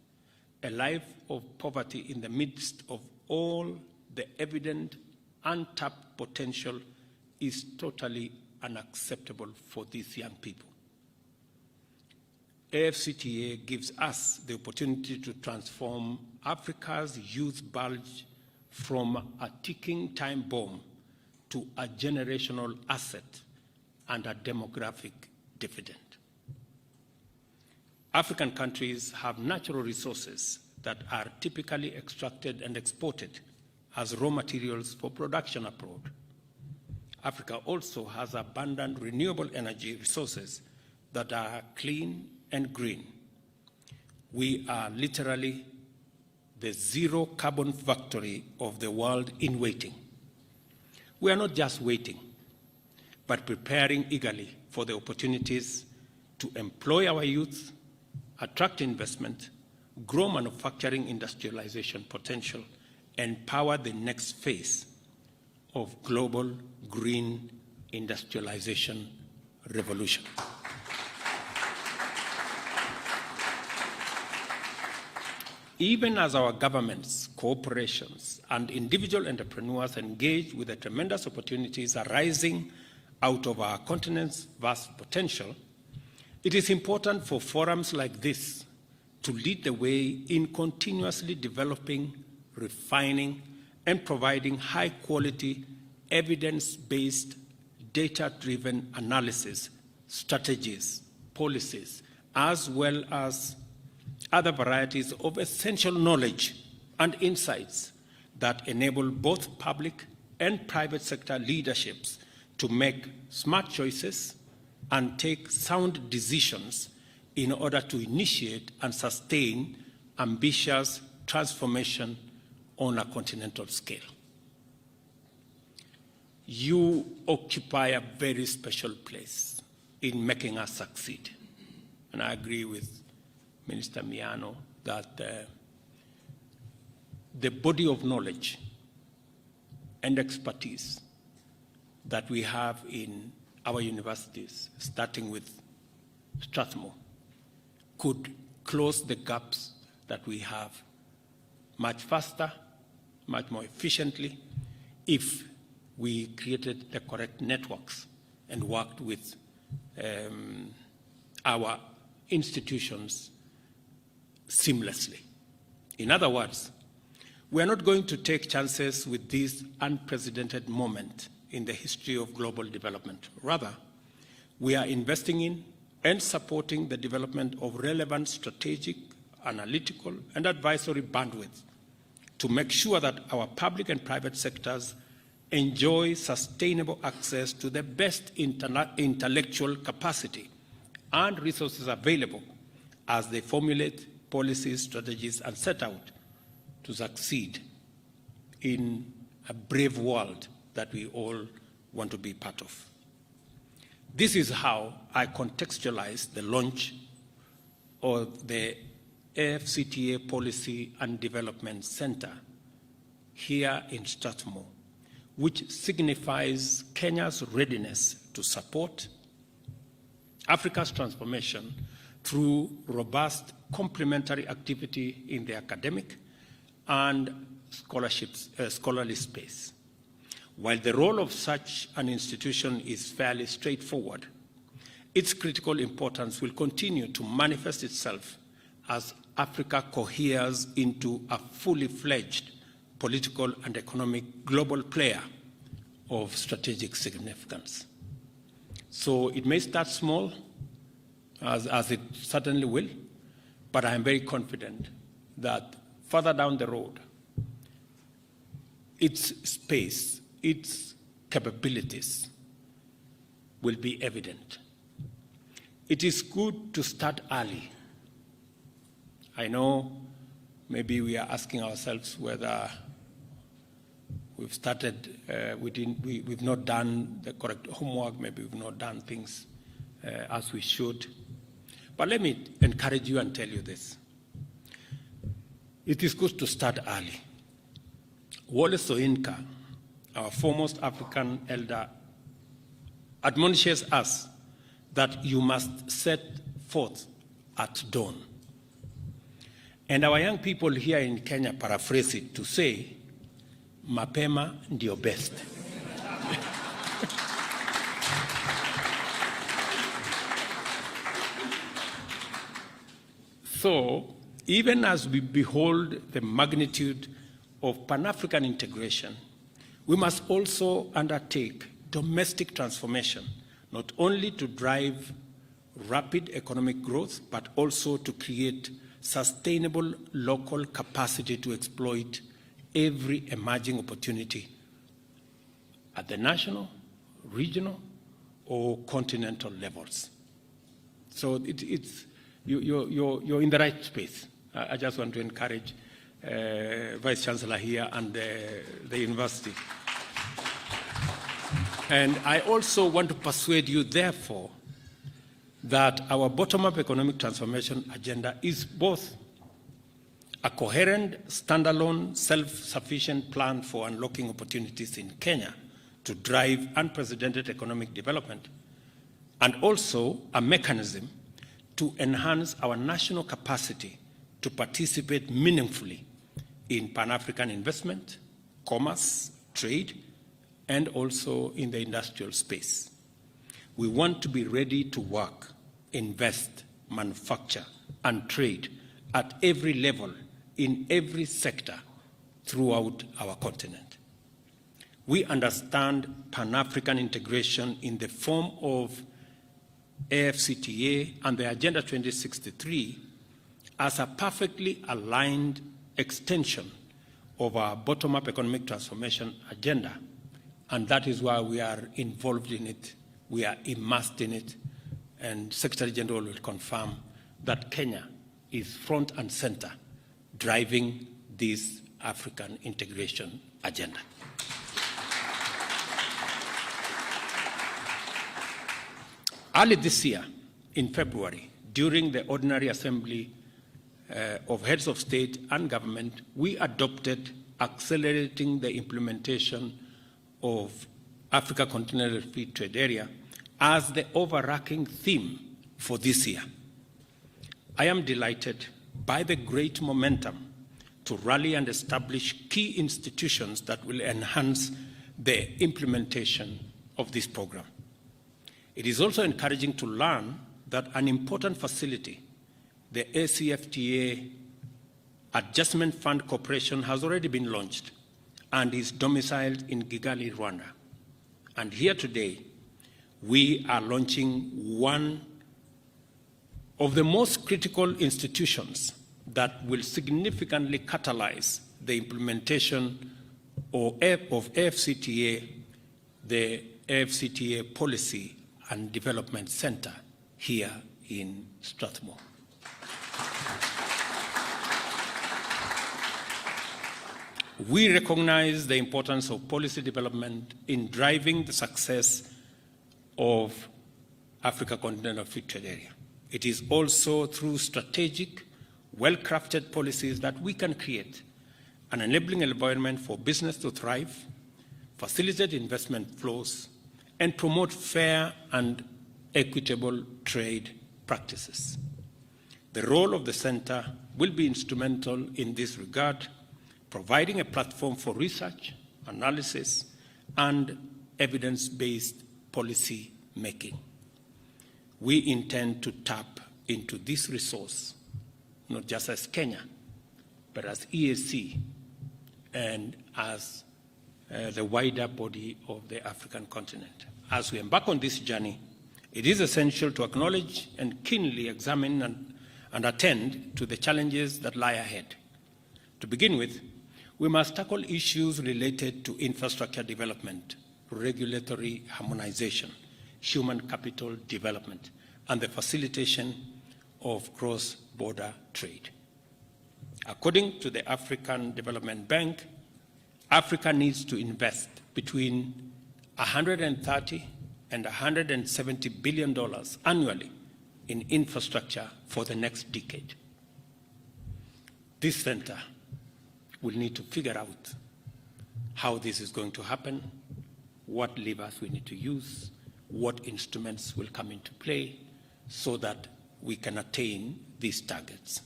A life of poverty in the midst of all the evident untapped potential is totally unacceptable for these young people. AFCTA gives us the opportunity to transform Africa's youth bulge from a ticking time bomb to a generational asset and a demographic dividend. African countries have natural resources that are typically extracted and exported as raw materials for production abroad. Africa also has abundant renewable energy resources that are clean and green. We are literally the zero carbon factory of the world in waiting. We are not just waiting, but preparing eagerly for the opportunities to employ our youth, attract investment, grow manufacturing industrialization potential, and power the next phase of global green industrialization revolution. Even as our governments, corporations, and individual entrepreneurs engage with the tremendous opportunities arising out of our continent's vast potential, it is important for forums like this to lead the way in continuously developing, refining, and providing high-quality, evidence-based, data-driven analysis, strategies, policies, as well as other varieties of essential knowledge and insights that enable both public and private sector leaderships to make smart choices and take sound decisions in order to initiate and sustain ambitious transformation on a continental scale. You occupy a very special place in making us succeed. And I agree with Minister Miano that the body of knowledge and expertise that we have in our universities, starting with Strathmore, could close the gaps that we have much faster, much more efficiently, if we created the correct networks and worked with our institutions seamlessly. In other words, we are not going to take chances with this unprecedented moment in the history of global development. Rather, we are investing in and supporting the development of relevant strategic, analytical, and advisory bandwidth to make sure that our public and private sectors enjoy sustainable access to the best intellectual capacity and resources available as they formulate policies, strategies, and set out to succeed in a brave world that we all want to be part of. This is how I contextualize the launch of the AFCTA Policy and Development Center here in Strathmore, which signifies Kenya's readiness to support Africa's transformation through robust complementary activity in the academic and scholarly space. While the role of such an institution is fairly straightforward, its critical importance will continue to manifest itself as Africa coheres into a fully fledged political and economic global player of strategic significance. So it may start small, as it certainly will, but I am very confident that further down the road, its space, its capabilities will be evident. It is good to start early. I know maybe we are asking ourselves whether we've started, we've not done the correct homework, maybe we've not done things as we should. But let me encourage you and tell you this. It is good to start early. Wole Soyinka, our foremost African elder, admonishes us that you must set forth at dawn. And our young people here in Kenya paraphrase it to say, mapema ndio best. So, even as we behold the magnitude of Pan-African integration, we must also undertake domestic transformation, not only to drive rapid economic growth, but also to create sustainable local capacity to exploit every emerging opportunity at the national, regional, or continental levels. So you're in the right space. I just want to encourage Vice Chancellor here and the university. And I also want to persuade you, therefore, that our bottom-up economic transformation agenda is both a coherent, standalone, self-sufficient plan for unlocking opportunities in Kenya to drive unprecedented economic development, and also a mechanism to enhance our national capacity to participate meaningfully in Pan-African investment, commerce, trade, and also in the industrial space. We want to be ready to work, invest, manufacture, and trade at every level, in every sector throughout our continent. We understand Pan-African integration in the form of AFCTA and the Agenda 2063 as a perfectly aligned extension of our bottom-up economic transformation agenda And that is why we are involved in it, we are immersed in it, and Secretary General will confirm that Kenya is front and center driving this African integration agenda. Early this year, in February, during the Ordinary Assembly of Heads of State and Government, we adopted accelerating the implementation of Africa Continental Free Trade Area as the overarching theme for this year. I am delighted by the great momentum to rally and establish key institutions that will enhance the implementation of this program. It is also encouraging to learn that an important facility, the ACFTA Adjustment Fund Corporation, has already been launched and is domiciled in Kigali, Rwanda. And here today, we are launching one of the most critical institutions that will significantly catalyze the implementation of AFCTA, the AFCTA Policy and Development Center here in Strathmore. We recognize the importance of policy development in driving the success of Africa Continental Free Trade Area. It is also through strategic, well-crafted policies that we can create an enabling environment for business to thrive, facilitate investment flows, and promote fair and equitable trade practices. The role of the Center will be instrumental in this regard, providing a platform for research, analysis, and evidence-based policy making. We intend to tap into this resource, not just as Kenya, but as EAC and as the wider body of the African continent. As we embark on this journey, it is essential to acknowledge and keenly examine and attend to the challenges that lie ahead. To begin with, we must tackle issues related to infrastructure development, regulatory harmonization, human capital development, and the facilitation of cross-border trade. According to the African Development Bank, Africa needs to invest between $130 and $170 billion annually in infrastructure for the next decade. This center will need to figure out how this is going to happen, what levers we need to use, what instruments will come into play so that we can attain these targets.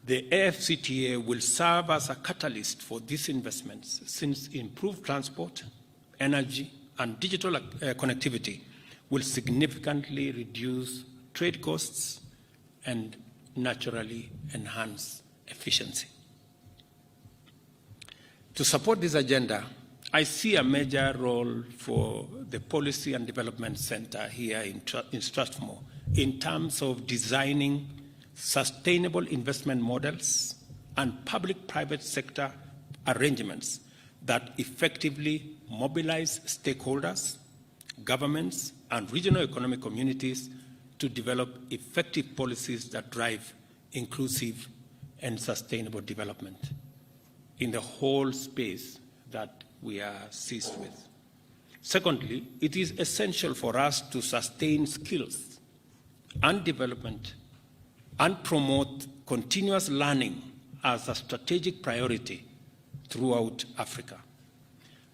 The AFCTA will serve as a catalyst for these investments, since improved transport, energy, and digital connectivity will significantly reduce trade costs and naturally enhance efficiency. To support this agenda, I see a major role for the Policy and Development Center here in Strathmore in terms of designing sustainable investment models and public-private sector arrangements that effectively mobilize stakeholders, governments, and regional economic communities to develop effective policies that drive inclusive and sustainable development in the whole space that we are seized with. Secondly, it is essential for us to sustain skills and development and promote continuous learning as a strategic priority throughout Africa.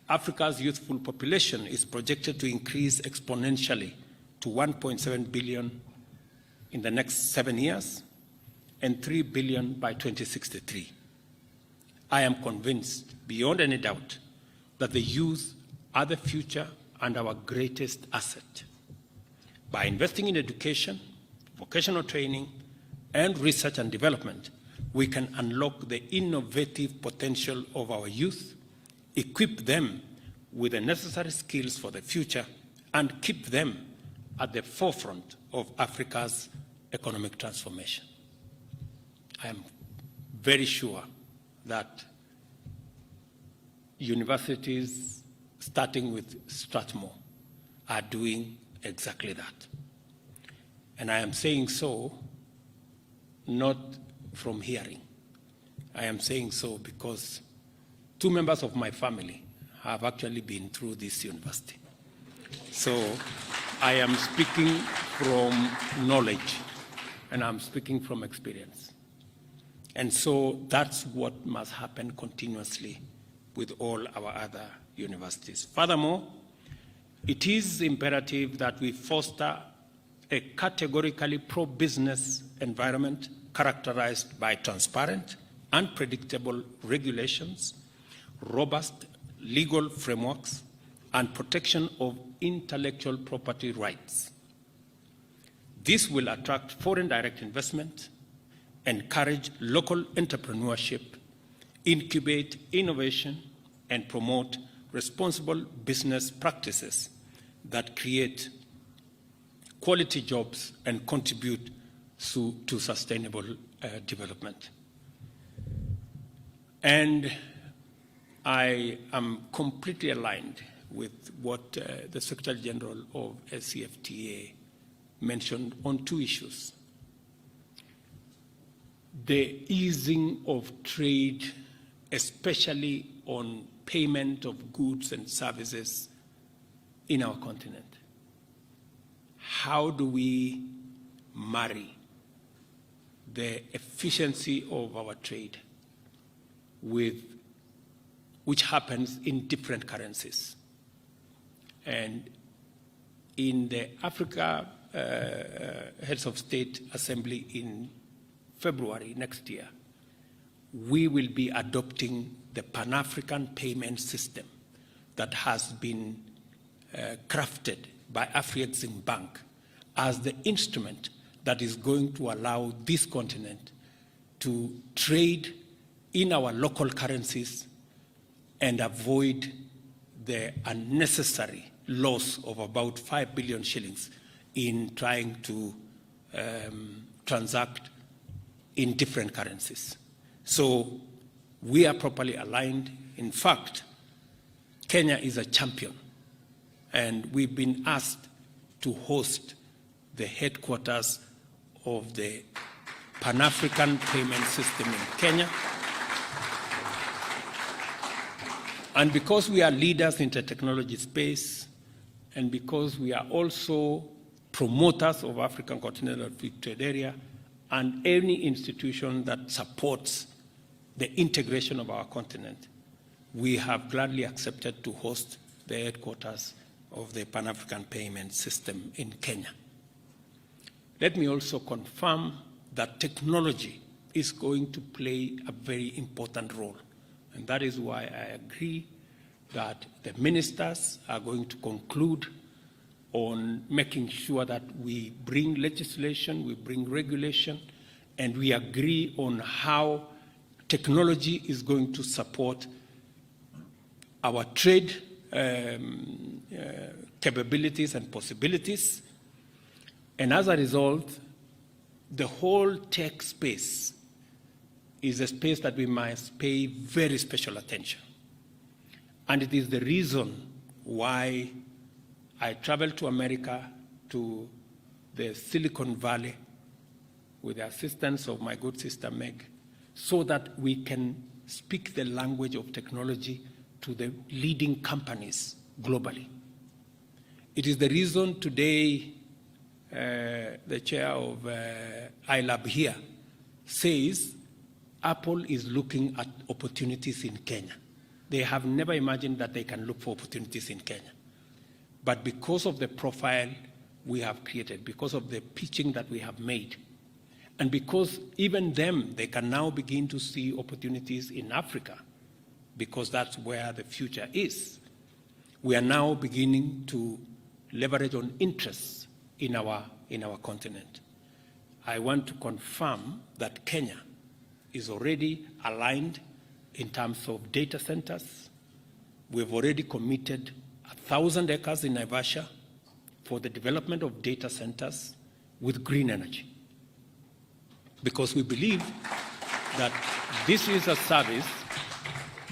Africa's youthful population is projected to increase exponentially to 1.7 billion in the next 7 years and 3 billion by 2063. I am convinced, beyond any doubt, that the youth are the future and our greatest asset. By investing in education, vocational training, and research and development, we can unlock the innovative potential of our youth, equip them with the necessary skills for the future, and keep them at the forefront of Africa's economic transformation. I am very sure that universities, starting with Strathmore, are doing exactly that. And I am saying so not from hearing. I am saying so because 2 members of my family have actually been through this university. So I am speaking from knowledge, and I'm speaking from experience. And so that's what must happen continuously with all our other universities. Furthermore, it is imperative that we foster a categorically pro-business environment characterized by transparent and predictable regulations, robust legal frameworks, and protection of intellectual property rights. This will attract foreign direct investment, encourage local entrepreneurship, incubate innovation, and promote responsible business practices that create quality jobs and contribute to sustainable development. And I am completely aligned with what the Secretary General of SCFTA mentioned on 2 issues. The easing of trade, especially on payment of goods and services in our continent. How do we marry the efficiency of our trade with which happens in different currencies? And in the Africa Heads of State Assembly in February next year, we will be adopting the Pan-African payment system that has been crafted by Afrexim Bank as the instrument that is going to allow this continent to trade in our local currencies and avoid the unnecessary loss of about 5 billion shillings in trying to transact in different currencies. So we are properly aligned. In fact, Kenya is a champion, and we've been asked to host the headquarters of the Pan-African payment system in Kenya. And because we are leaders in the technology space, and because we are also promoters of African Continental Free Trade Area, and any institution that supports the integration of our continent, we have gladly accepted to host the headquarters of the Pan-African payment system in Kenya. Let me also confirm that technology is going to play a very important role. And that is why I agree that the ministers are going to conclude on making sure that we bring legislation, we bring regulation, and we agree on how technology is going to support our trade capabilities and possibilities. And as a result, the whole tech space is a space that we must pay very special attention. And it is the reason why I traveled to America, to the Silicon Valley, with the assistance of my good sister Meg, so that we can speak the language of technology to the leading companies globally. It is the reason today the chair of iLab here says Apple is looking at opportunities in Kenya. They have never imagined that they can look for opportunities in Kenya. But because of the profile we have created, because of the pitching that we have made, and because even them, they can now begin to see opportunities in Africa, because that's where the future is. We are now beginning to leverage on interests in our continent. I want to confirm that Kenya is already aligned in terms of data centers. We've already committed 1,000 acres in Naivasha for the development of data centers with green energy, because we believe that this is a service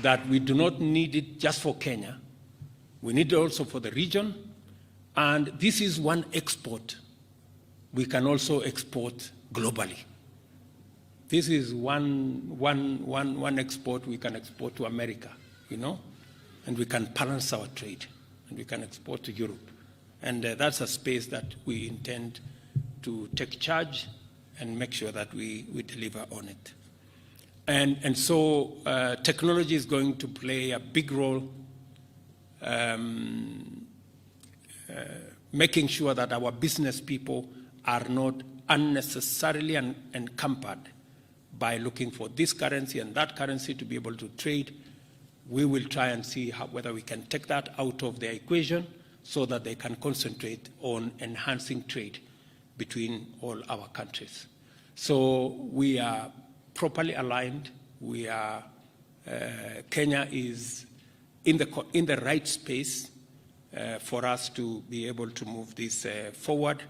that we do not need it just for Kenya. We need it also for the region. And this is one export. We can also export globally. This is one export we can export to America, you know, and we can balance our trade, and we can export to Europe. And that's a space that we intend to take charge and make sure that we deliver on it. And so technology is going to play a big role, making sure that our business people are not unnecessarily encumbered by looking for this currency and that currency to be able to trade. We will try and see whether we can take that out of the equation so that they can concentrate on enhancing trade between all our countries. So we are properly aligned. We are, Kenya is in the right space for us to be able to move this forward.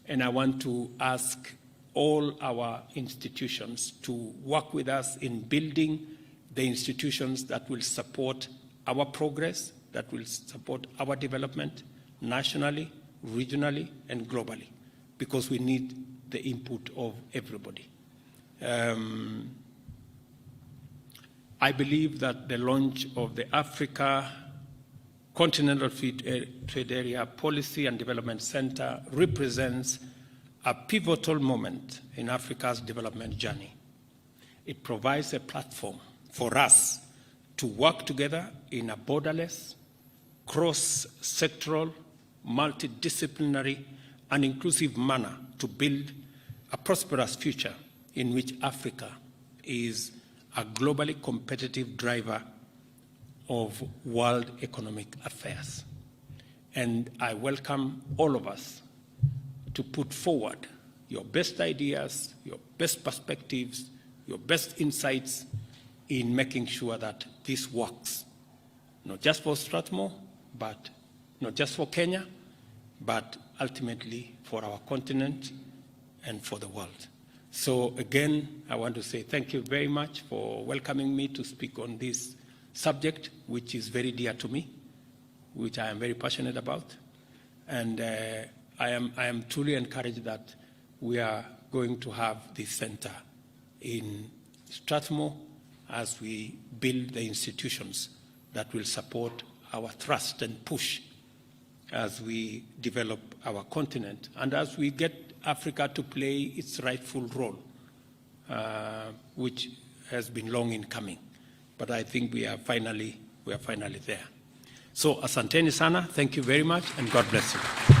And I want to ask all our institutions to work with us in building the institutions that will support our progress, that will support our development nationally, regionally, and globally, because we need the input of everybody. I believe that the launch of the Africa Continental Trade Area Policy and Development Center represents a pivotal moment in Africa's development journey. It provides a platform for us to work together in a borderless, cross-sectoral, multidisciplinary, and inclusive manner to build a prosperous future in which Africa is a globally competitive driver of world economic affairs. And I welcome all of us to put forward your best ideas, your best perspectives, your best insights in making sure that this works, not just for Strathmore, but not just for Kenya, but ultimately for our continent and for the world. So again, I want to say thank you very much for welcoming me to speak on this subject, which is very dear to me, which I am very passionate about. And I am truly encouraged that we are going to have this center in Strathmore as we build the institutions that will support our thrust and push as we develop our continent and as we get Africa to play its rightful role, which has been long in coming. But I think we are finally there. So asanteni sana, thank you very much, and God bless you.